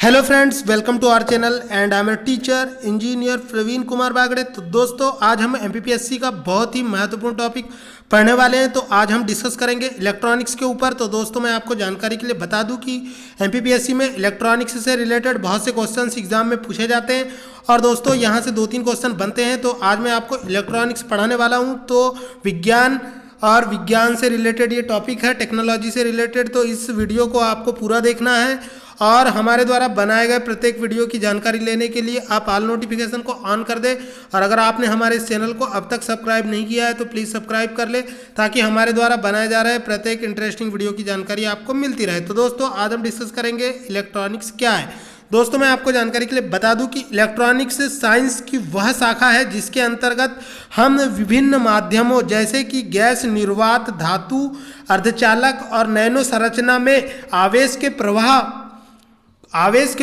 Hello friends, welcome to our channel and I am a teacher engineer Praveen Kumar Bagde. तो दोस्तों, आज हम एमपीपीएससी का बहुत ही महत्वपूर्ण टॉपिक पढ़ने वाले हैं। तो आज हम डिस्कस करेंगे इलेक्ट्रॉनिक्स के ऊपर। तो दोस्तों, मैं आपको जानकारी के लिए बता दूं कि एमपीपीएससी में इलेक्ट्रॉनिक्स से रिलेटेड बहुत से क्वेश्चंस एग्जाम में पूछे जाते हैं और दोस्तों यहाँ से 2-3 क्वेश्चन बनते हैं। तो आज मैं आपको इलेक्ट्रॉनिक्स पढ़ाने वाला हूँ। तो विज्ञान से रिलेटेड ये टॉपिक है, टेक्नोलॉजी से रिलेटेड। तो इस वीडियो को आपको पूरा देखना है और हमारे द्वारा बनाए गए प्रत्येक वीडियो की जानकारी लेने के लिए आप ऑल नोटिफिकेशन को ऑन कर दें। और अगर आपने हमारे इस चैनल को अब तक सब्सक्राइब नहीं किया है तो प्लीज़ सब्सक्राइब कर ले, ताकि हमारे द्वारा बनाए जा रहे प्रत्येक इंटरेस्टिंग वीडियो की जानकारी आपको मिलती रहे। तो दोस्तों, आज हम डिस्कस करेंगे इलेक्ट्रॉनिक्स क्या है। दोस्तों, मैं आपको जानकारी के लिए बता दूं कि इलेक्ट्रॉनिक्स साइंस की वह शाखा है जिसके अंतर्गत हम विभिन्न माध्यमों जैसे कि गैस निर्वात, धातु, अर्धचालक और नैनो संरचना में आवेश के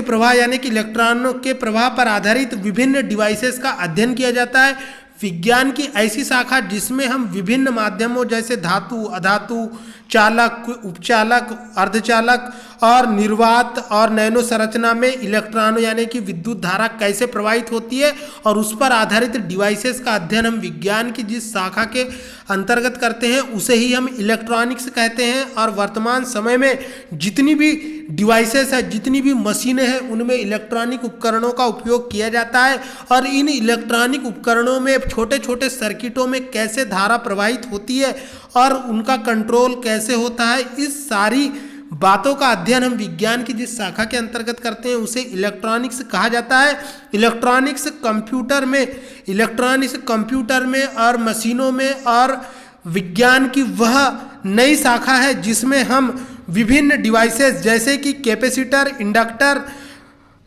प्रवाह यानी कि इलेक्ट्रॉनों के प्रवाह पर आधारित विभिन्न डिवाइसेस का अध्ययन किया जाता है। विज्ञान की ऐसी शाखा जिसमें हम विभिन्न माध्यमों जैसे धातु, अधातु, चालक, उपचालक, अर्धचालक और निर्वात और नैनो संरचना में इलेक्ट्रॉनों यानी कि विद्युत धारा कैसे प्रवाहित होती है और उस पर आधारित डिवाइसेस का अध्ययन हम विज्ञान की जिस शाखा के अंतर्गत करते हैं उसे ही हम इलेक्ट्रॉनिक्स कहते हैं। और वर्तमान समय में जितनी भी डिवाइसेस है, जितनी भी मशीनें हैं, उनमें इलेक्ट्रॉनिक उपकरणों का उपयोग किया जाता है और इन इलेक्ट्रॉनिक उपकरणों में छोटे छोटे सर्किटों में कैसे धारा प्रवाहित होती है और उनका कंट्रोल कैसे होता है, इस सारी बातों का अध्ययन हम विज्ञान की जिस शाखा के अंतर्गत करते हैं उसे इलेक्ट्रॉनिक्स कहा जाता है। इलेक्ट्रॉनिक्स कंप्यूटर में और मशीनों में और विज्ञान की वह नई शाखा है जिसमें हम विभिन्न डिवाइसेस जैसे कि capacitor, inductor,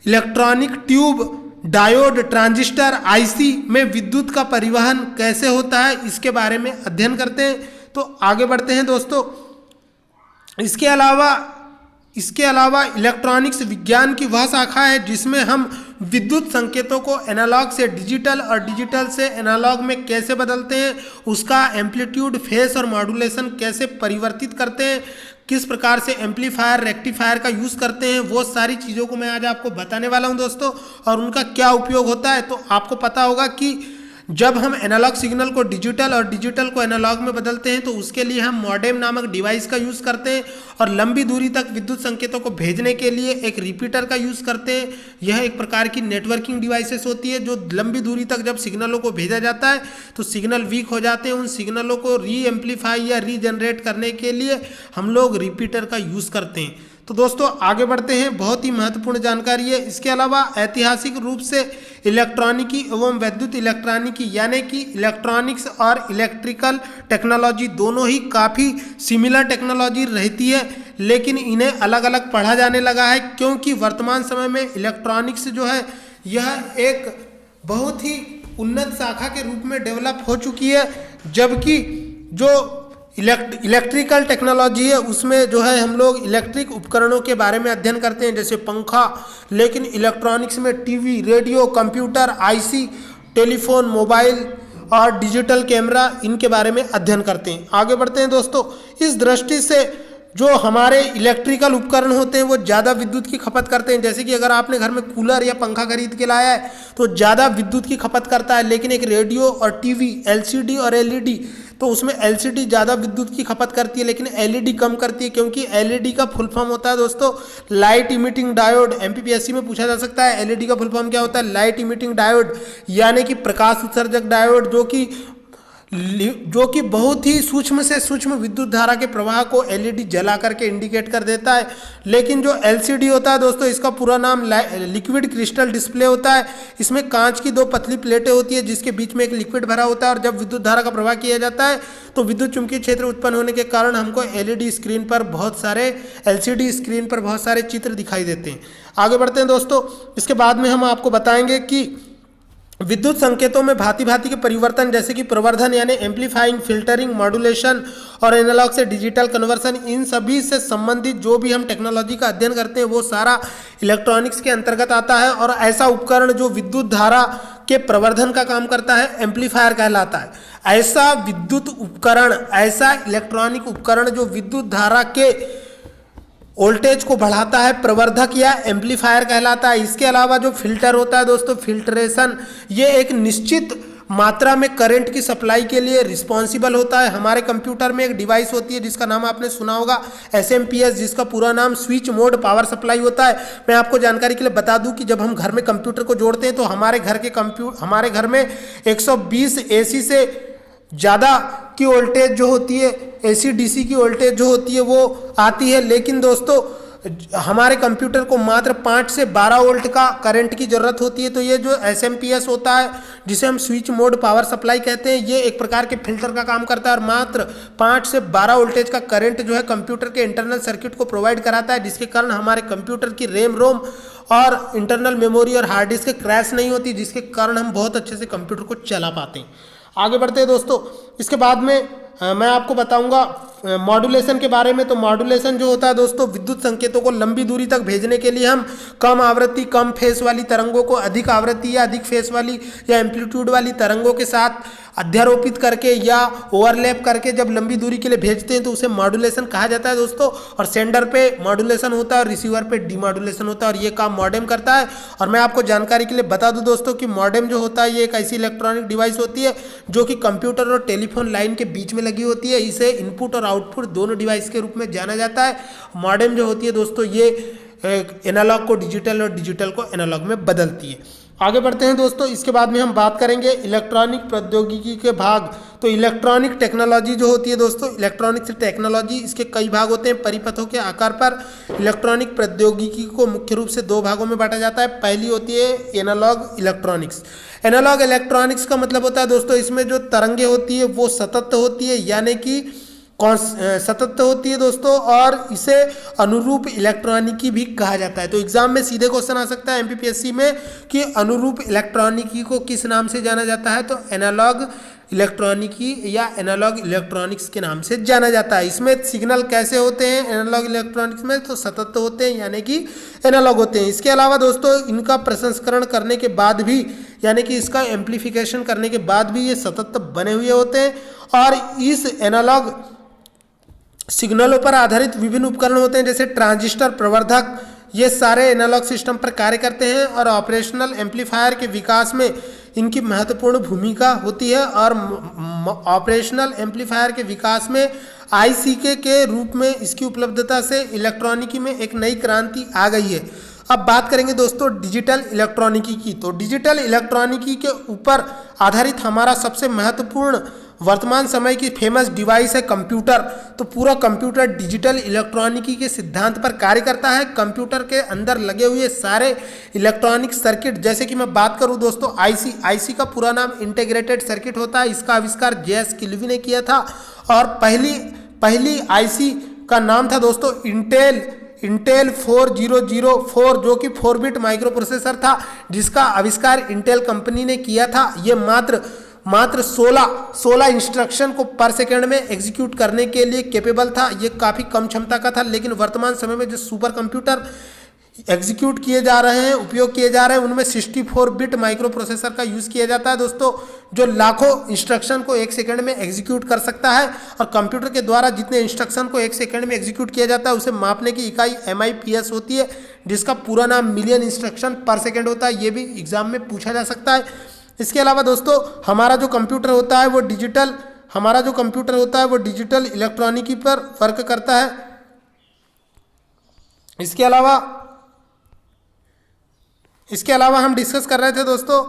electronic tube, diode, transistor, IC में विद्युत का परिवहन कैसे होता है, इसके बारे में अध्ययन करते हैं। तो आगे बढ़ते हैं दोस्तों। इसके अलावा इलेक्ट्रॉनिक्स विज्ञान की वह शाखा है जिसमें हम विद्युत संकेतों को एनालॉग से डिजिटल और डिजिटल से एनालॉग में कैसे बदलते हैं, उसका एम्पलीट्यूड, फेस और मॉड्यूलेशन कैसे परिवर्तित करते हैं, किस प्रकार से एम्पलीफायर, रेक्टिफायर का यूज़ करते हैं, वो सारी चीज़ों को मैं आज आपको बताने वाला हूं दोस्तों। और उनका क्या उपयोग होता है। तो आपको पता होगा कि जब हम एनालॉग सिग्नल को डिजिटल और डिजिटल को एनालॉग में बदलते हैं तो उसके लिए हम मॉडेम नामक डिवाइस का यूज़ करते हैं और लंबी दूरी तक विद्युत संकेतों को भेजने के लिए एक रिपीटर का यूज़ करते हैं। यह एक प्रकार की नेटवर्किंग डिवाइसेस होती है जो लंबी दूरी तक जब सिग्नलों को भेजा जाता है तो सिग्नल वीक हो जाते हैं। उन सिग्नलों को री एम्पलीफाई या रीजनरेट करने के लिए हम लोग रिपीटर का यूज़ करते हैं। तो दोस्तों, आगे बढ़ते हैं। बहुत ही महत्वपूर्ण जानकारी है। इसके अलावा ऐतिहासिक रूप से इलेक्ट्रॉनिकी एवं वैद्युत इलेक्ट्रॉनिकी यानी कि इलेक्ट्रॉनिक्स और इलेक्ट्रिकल टेक्नोलॉजी दोनों ही काफ़ी सिमिलर टेक्नोलॉजी रहती है, लेकिन इन्हें अलग अलग पढ़ा जाने लगा है क्योंकि वर्तमान समय में इलेक्ट्रॉनिक्स जो है यह एक बहुत ही उन्नत शाखा के रूप में डेवलप हो चुकी है, जबकि जो इलेक्ट्रिकल टेक्नोलॉजी है उसमें जो है हम लोग इलेक्ट्रिक उपकरणों के बारे में अध्ययन करते हैं जैसे पंखा, लेकिन इलेक्ट्रॉनिक्स में TV, radio, computer, IC, telephone, mobile और डिजिटल कैमरा, इनके बारे में अध्ययन करते हैं। आगे बढ़ते हैं दोस्तों। इस दृष्टि से जो हमारे इलेक्ट्रिकल उपकरण होते हैं वो ज़्यादा विद्युत की खपत करते हैं। जैसे कि अगर आपने घर में कूलर या पंखा खरीद के लाया है तो ज़्यादा विद्युत की खपत करता है, लेकिन एक रेडियो और टीवी, एलसीडी और एलईडी, तो उसमें एलसीडी ज़्यादा विद्युत की खपत करती है लेकिन एलईडी कम करती है, क्योंकि एलईडी का फुल फॉर्म होता है दोस्तों लाइट इमिटिंग डायोड। एमपीपीएससी में पूछा जा सकता है एलईडी का फुल फॉर्म क्या होता है। लाइट इमिटिंग डायोड यानी कि प्रकाश उत्सर्जक डायोड, जो कि बहुत ही सूक्ष्म से सूक्ष्म विद्युत धारा के प्रवाह को एलईडी जला करके इंडिकेट कर देता है। लेकिन जो एलसीडी होता है दोस्तों, इसका पूरा नाम लिक्विड क्रिस्टल डिस्प्ले होता है। इसमें कांच की 2 पतली प्लेटें होती है जिसके बीच में एक लिक्विड भरा होता है और जब विद्युत धारा का प्रवाह किया जाता है तो विद्युत चुंबकीय क्षेत्र उत्पन्न होने के कारण हमको एलसीडी स्क्रीन पर बहुत सारे चित्र दिखाई देते हैं। आगे बढ़ते हैं दोस्तों। इसके बाद में हम आपको बताएंगे कि विद्युत संकेतों में भांति भांति के परिवर्तन जैसे कि प्रवर्धन यानी एम्पलीफाइंग, फिल्टरिंग, मॉड्यूलेशन और एनालॉग से डिजिटल कन्वर्सन, इन सभी से संबंधित जो भी हम टेक्नोलॉजी का अध्ययन करते हैं वो सारा इलेक्ट्रॉनिक्स के अंतर्गत आता है। और ऐसा उपकरण जो विद्युत धारा के प्रवर्धन का काम करता है एम्पलीफायर कहलाता है। ऐसा विद्युत उपकरण, ऐसा इलेक्ट्रॉनिक उपकरण जो विद्युत धारा के वोल्टेज को बढ़ाता है, प्रवर्धक या एम्पलीफायर कहलाता है। इसके अलावा जो फिल्टर होता है दोस्तों, फिल्ट्रेशन, ये एक निश्चित मात्रा में करंट की सप्लाई के लिए रिस्पॉन्सिबल होता है। हमारे कंप्यूटर में एक डिवाइस होती है जिसका नाम आपने सुना होगा SMPS, जिसका पूरा नाम स्विच मोड पावर सप्लाई होता है। मैं आपको जानकारी के लिए बता दूं कि जब हम घर में कंप्यूटर को जोड़ते हैं तो हमारे घर में 120 AC से ज़्यादा की वोल्टेज जो होती है, AC DC की वोल्टेज जो होती है वो आती है, लेकिन दोस्तों हमारे कंप्यूटर को मात्र 5 से 12 वोल्ट का करंट की ज़रूरत होती है। तो ये जो SMPS होता है, जिसे हम स्विच मोड पावर सप्लाई कहते हैं, ये एक प्रकार के फिल्टर का काम करता है और मात्र 5 से 12 वोल्टेज का करंट जो है कंप्यूटर के इंटरनल सर्किट को प्रोवाइड कराता है, जिसके कारण हमारे कंप्यूटर की रैम रोम और इंटरनल मेमोरी और हार्ड डिस्क क्रैश नहीं होती, जिसके कारण हम बहुत अच्छे से कंप्यूटर को चला पाते हैं। आगे बढ़ते हैं दोस्तों। इसके बाद में मैं आपको बताऊंगा मॉड्यूलेशन के बारे में। तो मॉड्यूलेशन जो होता है दोस्तों, विद्युत संकेतों को लंबी दूरी तक भेजने के लिए हम कम आवृत्ति, कम फेस वाली तरंगों को अधिक आवृत्ति या अधिक फेस वाली या एम्पलीट्यूड वाली तरंगों के साथ अध्यारोपित करके या ओवरलैप करके जब लंबी दूरी के लिए भेजते हैं तो उसे मॉड्यूलेशन कहा जाता है दोस्तों। और सेंडर पे मॉड्यूलेशन होता है और रिसीवर पे डीमॉड्यूलेशन होता है, और ये काम मॉडेम करता है। और मैं आपको जानकारी के लिए बता दूं दोस्तों कि मॉडेम जो होता है ये एक ऐसी इलेक्ट्रॉनिक डिवाइस होती है जो कि कंप्यूटर और टेलीफोन लाइन के बीच में लगी होती है। इसे इनपुट और आउटपुट दोनों डिवाइस के रूप में जाना जाता है। मॉडेम जो होती है दोस्तों, ये एनालॉग को डिजिटल और डिजिटल को एनालॉग में बदलती है। आगे बढ़ते हैं दोस्तों। इसके बाद में हम बात करेंगे इलेक्ट्रॉनिक प्रौद्योगिकी के भाग। तो इलेक्ट्रॉनिक टेक्नोलॉजी जो होती है दोस्तों, इलेक्ट्रॉनिक टेक्नोलॉजी, इसके कई भाग होते हैं परिपथों के आकार पर। इलेक्ट्रॉनिक प्रौद्योगिकी को मुख्य रूप से 2 भागों में बांटा जाता है। पहली होती है एनालॉग इलेक्ट्रॉनिक्स। एनालॉग इलेक्ट्रॉनिक्स का मतलब होता है दोस्तों, इसमें जो तरंगे होती है वो सतत होती है, यानी कि सतत होती है दोस्तों, और इसे अनुरूप इलेक्ट्रॉनिकी भी कहा जाता है। तो एग्जाम में सीधे क्वेश्चन आ सकता है MPPSC में कि अनुरूप इलेक्ट्रॉनिकी को किस नाम से जाना जाता है, तो एनालॉग इलेक्ट्रॉनिकी या एनालॉग इलेक्ट्रॉनिक्स के नाम से जाना जाता है। इसमें सिग्नल कैसे होते हैं एनालॉग इलेक्ट्रॉनिक्स में, तो सतत होते हैं यानी कि एनालॉग होते हैं। इसके अलावा दोस्तों इनका प्रसंस्करण करने के बाद भी, यानी कि इसका एम्प्लीफिकेशन करने के बाद भी ये सतत बने हुए होते हैं। और इस एनालॉग सिग्नलों पर आधारित विभिन्न उपकरण होते हैं, जैसे ट्रांजिस्टर, प्रवर्धक, ये सारे एनालॉग सिस्टम पर कार्य करते हैं। और ऑपरेशनल एम्पलीफायर के विकास में इनकी महत्वपूर्ण भूमिका होती है। और ऑपरेशनल एम्पलीफायर के विकास में ICK के रूप में इसकी उपलब्धता से इलेक्ट्रॉनिकी में एक नई क्रांति आ गई है। अब बात करेंगे दोस्तों डिजिटल इलेक्ट्रॉनिकी की। तो डिजिटल इलेक्ट्रॉनिकी के ऊपर आधारित हमारा सबसे महत्वपूर्ण वर्तमान समय की फेमस डिवाइस है कंप्यूटर। तो पूरा कंप्यूटर डिजिटल इलेक्ट्रॉनिकी के सिद्धांत पर कार्य करता है। कंप्यूटर के अंदर लगे हुए सारे इलेक्ट्रॉनिक सर्किट, जैसे कि मैं बात करूं दोस्तों IC का पूरा नाम इंटीग्रेटेड सर्किट होता है। इसका आविष्कार JS किल्वी ने किया था। और पहली IC का नाम था दोस्तों इंटेल 4004, जो कि 4 बिट माइक्रो प्रोसेसर था, जिसका आविष्कार इंटेल कंपनी ने किया था। ये मात्र 16 इंस्ट्रक्शन को पर सेकेंड में एग्जीक्यूट करने के लिए कैपेबल था। ये काफ़ी कम क्षमता का था। लेकिन वर्तमान समय में जो सुपर कंप्यूटर एग्जीक्यूट किए जा रहे हैं, उपयोग किए जा रहे हैं, उनमें 64 बिट माइक्रो प्रोसेसर का यूज़ किया जाता है दोस्तों, जो लाखों इंस्ट्रक्शन को 1 सेकंड में एग्जीक्यूट कर सकता है। और कंप्यूटर के द्वारा जितने इंस्ट्रक्शन को 1 सेकंड में एग्जीक्यूट किया जाता है उसे मापने की इकाई MIPS होती है, जिसका पूरा नाम मिलियन इंस्ट्रक्शन पर सेकेंड होता है। ये भी एग्जाम में पूछा जा सकता है। इसके अलावा दोस्तों हमारा जो कंप्यूटर होता है वो डिजिटल इलेक्ट्रॉनिकी पर वर्क करता है। इसके अलावा हम डिस्कस कर रहे थे दोस्तों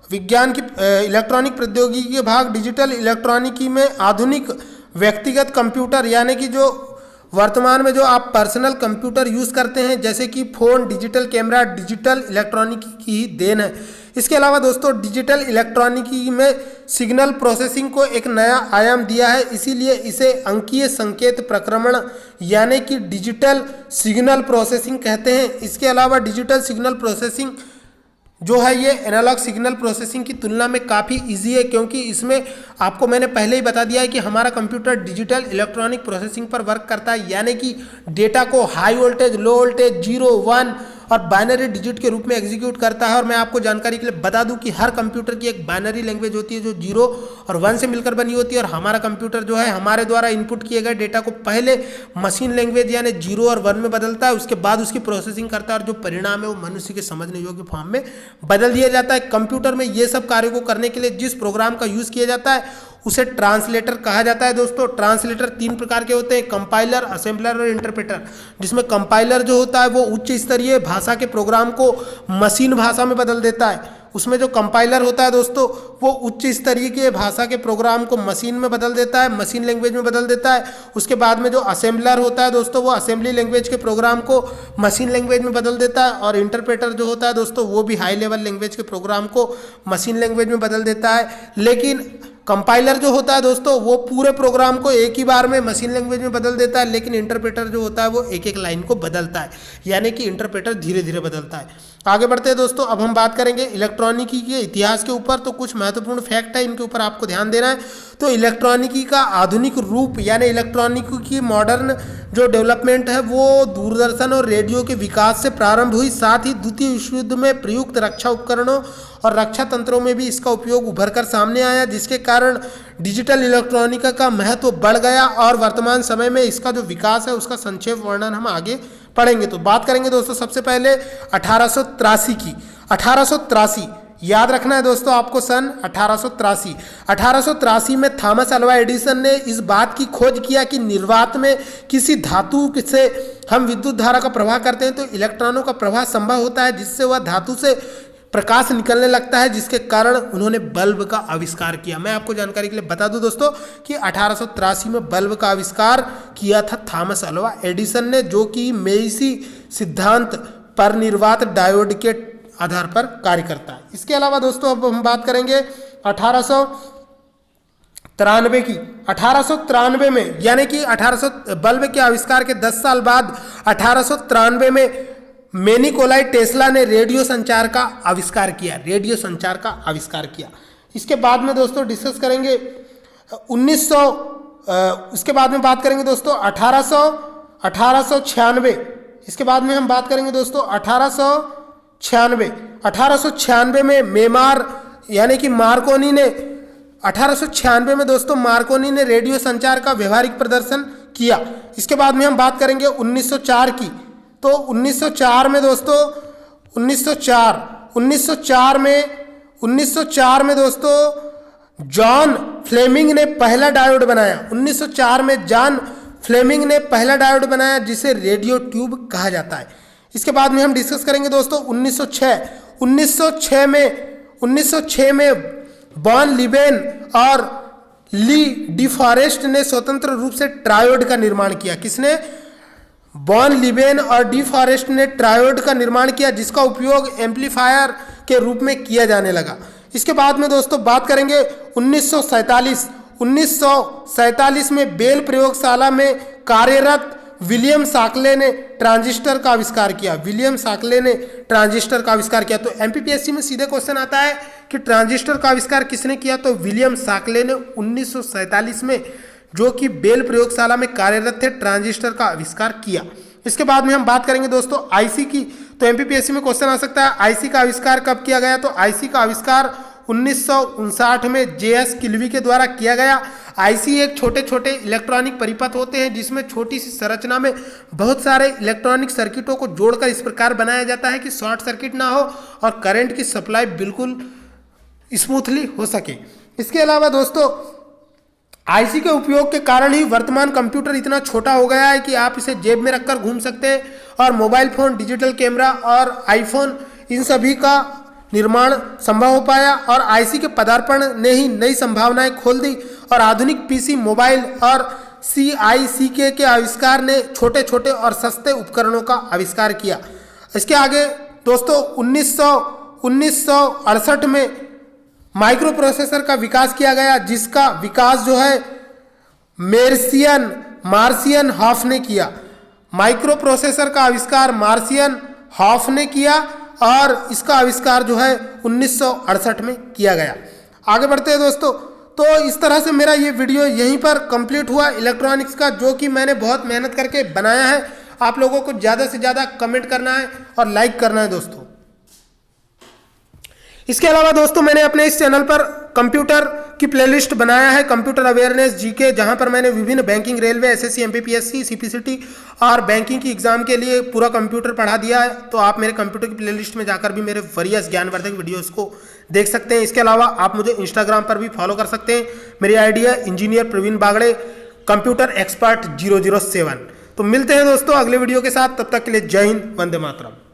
विज्ञान की इलेक्ट्रॉनिक प्रौद्योगिकी के भाग। डिजिटल इलेक्ट्रॉनिकी में आधुनिक व्यक्तिगत कंप्यूटर, यानी कि जो वर्तमान में जो आप पर्सनल कंप्यूटर यूज़ करते हैं, जैसे कि फ़ोन, डिजिटल कैमरा, डिजिटल इलेक्ट्रॉनिकी की ही देन है। इसके अलावा दोस्तों डिजिटल इलेक्ट्रॉनिकी में सिग्नल प्रोसेसिंग को एक नया आयाम दिया है, इसीलिए इसे अंकीय संकेत प्रक्रमण यानी कि डिजिटल सिग्नल प्रोसेसिंग कहते हैं। इसके अलावा डिजिटल सिग्नल प्रोसेसिंग जो है ये एनालॉग सिग्नल प्रोसेसिंग की तुलना में काफ़ी इजी है, क्योंकि इसमें आपको मैंने पहले ही बता दिया है कि हमारा कंप्यूटर डिजिटल इलेक्ट्रॉनिक प्रोसेसिंग पर वर्क करता है, यानी कि डेटा को हाई वोल्टेज, लो वोल्टेज, 0, 1 और बाइनरी डिजिट के रूप में एग्जीक्यूट करता है। और मैं आपको जानकारी के लिए बता दूं कि हर कंप्यूटर की एक बाइनरी लैंग्वेज होती है जो 0 और 1 से मिलकर बनी होती है, और हमारा कंप्यूटर जो है हमारे द्वारा इनपुट किए गए डेटा को पहले मशीन लैंग्वेज यानी 0 और 1 में बदलता है, उसके बाद उसकी प्रोसेसिंग करता है और जो परिणाम है वो मनुष्य के समझने योग्य फॉर्म में बदल दिया जाता है। कंप्यूटर में ये सब कार्यों को करने के लिए जिस प्रोग्राम का यूज किया जाता है उसे ट्रांसलेटर कहा जाता है। दोस्तों ट्रांसलेटर 3 प्रकार के होते हैं, कंपाइलर, असेंबलर और इंटरप्रेटर। जिसमें कंपाइलर जो होता है वो उच्च स्तरीय भाषा के प्रोग्राम को मशीन भाषा में बदल देता है। उसमें जो कंपाइलर होता है दोस्तों वो उच्च स्तरीय के भाषा के प्रोग्राम को मशीन में बदल देता है, मशीन लैंग्वेज में बदल देता है। उसके बाद में जो असेंबलर होता है दोस्तों वो असेंबली लैंग्वेज के प्रोग्राम को मशीन लैंग्वेज में बदल देता है। और इंटरप्रेटर जो होता है दोस्तों वो भी हाई लेवल लैंग्वेज के प्रोग्राम को मशीन लैंग्वेज में बदल देता है। लेकिन कंपाइलर जो होता है दोस्तों वो पूरे प्रोग्राम को एक ही बार में मशीन लैंग्वेज में बदल देता है, लेकिन इंटरप्रेटर जो होता है वो एक एक लाइन को बदलता है, यानी कि इंटरप्रेटर धीरे धीरे बदलता है। आगे बढ़ते हैं दोस्तों, अब हम बात करेंगे इलेक्ट्रॉनिकी के इतिहास के ऊपर। तो कुछ महत्वपूर्ण फैक्ट है, इनके ऊपर आपको ध्यान देना है। तो इलेक्ट्रॉनिकी का आधुनिक रूप यानी इलेक्ट्रॉनिकी की मॉडर्न जो डेवलपमेंट है वो दूरदर्शन और रेडियो के विकास से प्रारंभ हुई। साथ ही द्वितीय विश्व युद्ध में प्रयुक्त रक्षा उपकरणों और रक्षा तंत्रों में भी इसका उपयोग उभर कर सामने आया, जिसके कारण डिजिटल इलेक्ट्रॉनिका का महत्व बढ़ गया। और वर्तमान समय में इसका जो विकास है उसका संक्षेप वर्णन हम आगे पढ़ेंगे। तो बात करेंगे दोस्तों सबसे पहले 1883 की। 1883 याद रखना है दोस्तों आपको, सन 1883। 1883 में थॉमस अल्वा एडिसन ने इस बात की खोज किया कि निर्वात में किसी धातु से हम विद्युत धारा का प्रवाह करते हैं तो इलेक्ट्रॉनों का प्रवाह संभव होता है, जिससे वह धातु से प्रकाश निकलने लगता है, जिसके कारण उन्होंने बल्ब का आविष्कार किया। मैं आपको जानकारी के लिए बता दूं दोस्तों कि 1883 में बल्ब का आविष्कार किया था थॉमस अल्वा एडिसन ने, जो कि मेसी सिद्धांत पर निर्वात डायोड के आधार पर कार्य करता है। इसके अलावा दोस्तों अब हम बात करेंगे 1893 की। 1893 में यानी कि 1800 बल्ब के आविष्कार के 10 साल बाद 1893 में निकोलाई टेस्ला ने रेडियो संचार का आविष्कार किया। रेडियो संचार का आविष्कार किया। इसके बाद में दोस्तों डिस्कस करेंगे 1900। इसके बाद में बात करेंगे दोस्तों 1896। इसके बाद में हम बात करेंगे दोस्तों 1896 में मेमार यानी कि मार्कोनी ने 1896 में दोस्तों मार्कोनी ने रेडियो संचार का व्यवहारिक प्रदर्शन किया। इसके बाद में हम बात करेंगे 1904 की। तो 1904 में दोस्तों 1904 में दोस्तों जॉन फ्लेमिंग ने पहला डायोड बनाया। 1904 में जॉन फ्लेमिंग ने पहला डायोड बनाया जिसे रेडियो ट्यूब कहा जाता है। इसके बाद में हम डिस्कस करेंगे दोस्तों 1906 में बॉन लिबेन और ली डिफॉरेस्ट ने स्वतंत्र रूप से ट्रायोड का निर्माण किया। किसने? बॉन लिबेन और डिफॉरेस्ट ने ट्रायोड का निर्माण किया, जिसका उपयोग एम्पलीफायर के रूप में किया जाने लगा। इसके बाद में दोस्तों बात करेंगे 1947 में बेल प्रयोगशाला में कार्यरत विलियम साकले ने ट्रांजिस्टर का आविष्कार किया। विलियम साकले ने ट्रांजिस्टर का आविष्कार किया। तो एमपीपीएससी में सीधे क्वेश्चन आता है कि ट्रांजिस्टर का आविष्कार किसने किया? तो विलियम साकले ने 1947 में, जो कि बेल प्रयोगशाला में कार्यरत थे, ट्रांजिस्टर का आविष्कार किया। इसके बाद में हम बात करेंगे दोस्तों आईसी की। तो एमपीपीएससी में क्वेश्चन आ सकता है आईसी का आविष्कार कब किया गया? तो आईसी का आविष्कार 1959 में जेएस किल्वी के द्वारा किया गया। आईसी एक छोटे छोटे इलेक्ट्रॉनिक परिपथ होते हैं जिसमें छोटी सी संरचना में बहुत सारे इलेक्ट्रॉनिक सर्किटों को जोड़कर इस प्रकार बनाया जाता है कि शॉर्ट सर्किट ना हो और करंट की सप्लाई बिल्कुल स्मूथली हो सके। इसके अलावा दोस्तों आईसी के उपयोग के कारण ही वर्तमान कंप्यूटर इतना छोटा हो गया है कि आप इसे जेब में रखकर घूम सकते हैं, और मोबाइल फोन, डिजिटल कैमरा और आईफोन, इन सभी का निर्माण संभव हो पाया। और आईसी के पदार्पण ने ही नई संभावनाएं खोल दी, और आधुनिक पीसी, मोबाइल और सीआईसीके के आविष्कार ने छोटे छोटे और सस्ते उपकरणों का आविष्कार किया। इसके आगे दोस्तों 1968 में माइक्रो प्रोसेसर का विकास किया गया, जिसका विकास जो है मार्सियन हॉफ ने किया। माइक्रो प्रोसेसर का आविष्कार मार्सियन हॉफ ने किया और इसका आविष्कार जो है 1968 में किया गया। आगे बढ़ते हैं दोस्तों। तो इस तरह से मेरा ये वीडियो यहीं पर कंप्लीट हुआ इलेक्ट्रॉनिक्स का, जो कि मैंने बहुत मेहनत करके बनाया है। आप लोगों को ज़्यादा से ज़्यादा कमेंट करना है और लाइक करना है दोस्तों। इसके अलावा दोस्तों मैंने अपने इस चैनल पर कंप्यूटर की प्लेलिस्ट बनाया है, कंप्यूटर अवेयरनेस जीके, जहां पर मैंने विभिन्न banking, railway, SSC, MPPSC, CPCT और बैंकिंग की एग्जाम के लिए पूरा कंप्यूटर पढ़ा दिया है। तो आप मेरे कंप्यूटर की प्लेलिस्ट में जाकर भी मेरे वरीयस ज्ञानवर्धक वीडियोस को देख सकते हैं। इसके अलावा आप मुझे इंस्टाग्राम पर भी फॉलो कर सकते हैं। मेरी आईडी है engineer Praveen Bagde, computer expert 007। तो मिलते हैं दोस्तों अगले वीडियो के साथ, तब तक के लिए जय हिंद, वंदे मातरम।